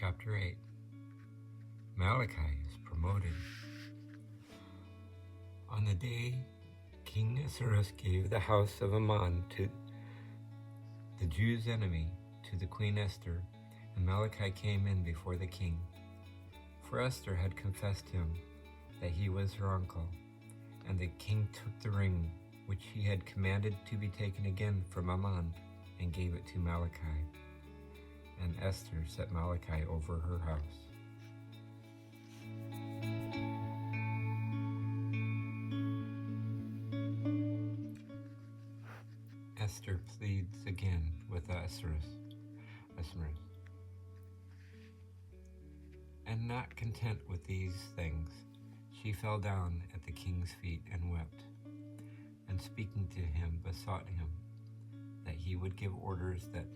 Chapter 8. Malachi is promoted. On the day King Ahasuerus gave the house of Ammon to the Jews' enemy, to the queen Esther, and Malachi came in before the king. For Esther had confessed him that he was her uncle, and the king took the ring which he had commanded to be taken again from Ammon and gave it to Malachi. And Esther set Malachi over her house. Esther pleads again with Ahasuerus. And not content with these things, she fell down at the king's feet and wept, and speaking to him besought him that he would give orders that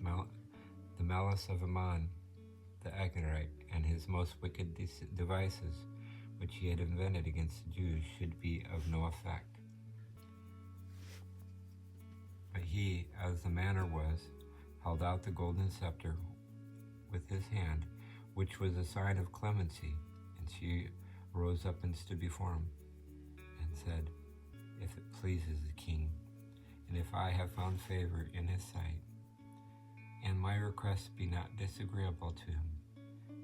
the malice of Ammon the Agagite and his most wicked devices which he had invented against the Jews should be of no effect. But he, as the manner was, held out the golden scepter with his hand, which was a sign of clemency, and she rose up and stood before him, and said, If it pleases the king, and if I have found favor in his sight, and my request be not disagreeable to him,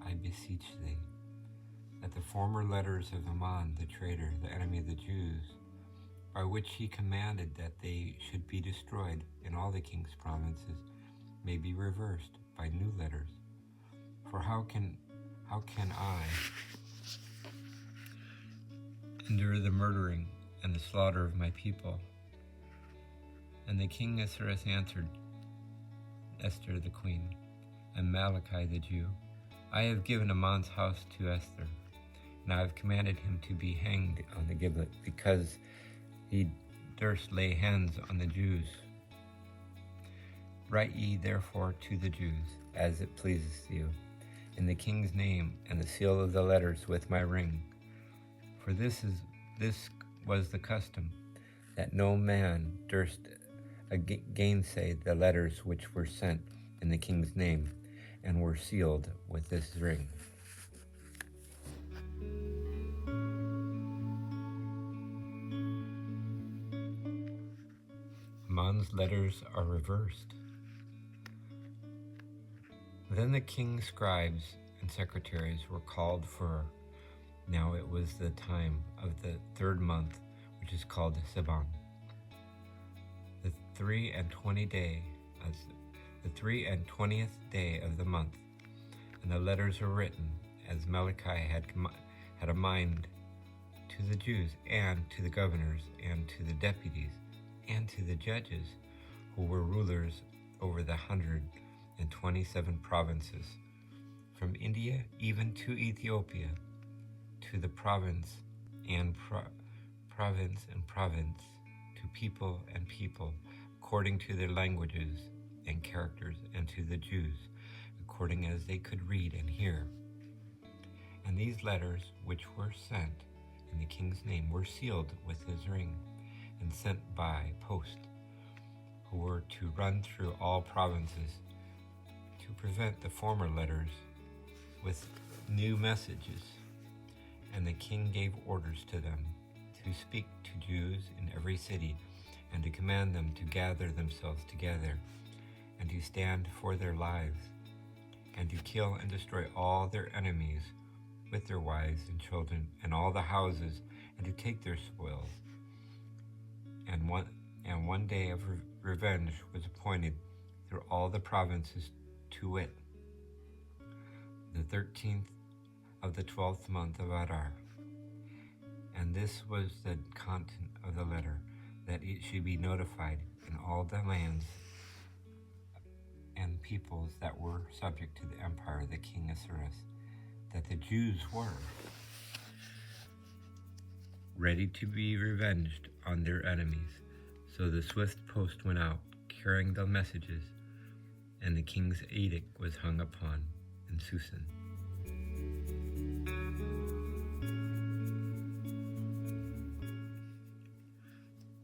I beseech thee, that the former letters of Ammon the traitor, the enemy of the Jews, by which he commanded that they should be destroyed in all the king's provinces, may be reversed by new letters. For how can I endure the murdering and the slaughter of my people? And the king Ahasuerus answered Esther the queen, and Malachi the Jew, I have given Ammon's house to Esther, and I have commanded him to be hanged on the gibbet, because he durst lay hands on the Jews. Write ye therefore to the Jews, as it pleases you, in the king's name, and the seal of the letters with my ring. For this was the custom, that no man durst gainsay the letters which were sent in the king's name, and were sealed with this ring. Ammon's letters are reversed. Then the king's scribes and secretaries were called for. Now it was the time of the 3rd month, which is called Siban, the 23rd day of the month. And the letters were written, as Malachi had a mind, to the Jews, and to the governors, and to the deputies, and to the judges, who were rulers over the 127 provinces, from India even to Ethiopia, to the province, to people and people, according to their languages and characters, and to the Jews, according as they could read and hear. And these letters, which were sent in the king's name, were sealed with his ring, and sent by post, who were to run through all provinces, to prevent the former letters with new messages. And the king gave orders to them to speak to Jews in every city, and to command them to gather themselves together, and to stand for their lives, and to kill and destroy all their enemies with their wives and children, and all the houses, and to take their spoils. And one day of revenge was appointed through all the provinces, to wit, the 13th of the 12th month of Adar. And this was the content of the letter, that it should be notified in all the lands and peoples that were subject to the empire of the king Ahasuerus, that the Jews were ready to be revenged on their enemies. So the swift post went out, carrying the messages, and the king's edict was hung upon in Susan.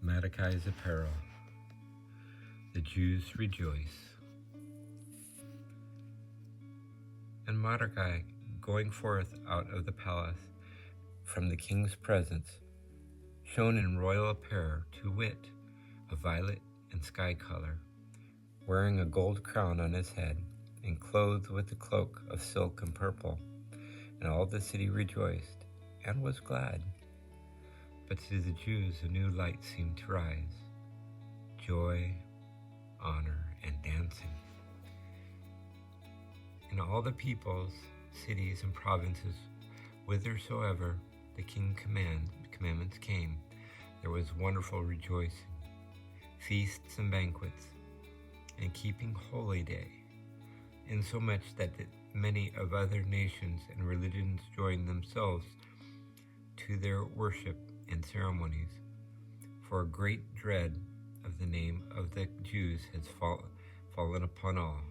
Malachi's apparel. The Jews rejoice. And And Mordecai, going forth out of the palace from the king's presence, shone in royal apparel, to wit, a violet and sky color, wearing a gold crown on his head, and clothed with a cloak of silk and purple. And all the city rejoiced and was glad. But to the Jews a new light seemed to rise, joy, honor, and dancing. In all the peoples, cities, and provinces, whithersoever the king's commandments came, there was wonderful rejoicing, feasts and banquets, and keeping holy day, insomuch that many of other nations and religions joined themselves to their worship and ceremonies. For a great dread of the name of the Jews has fallen upon all.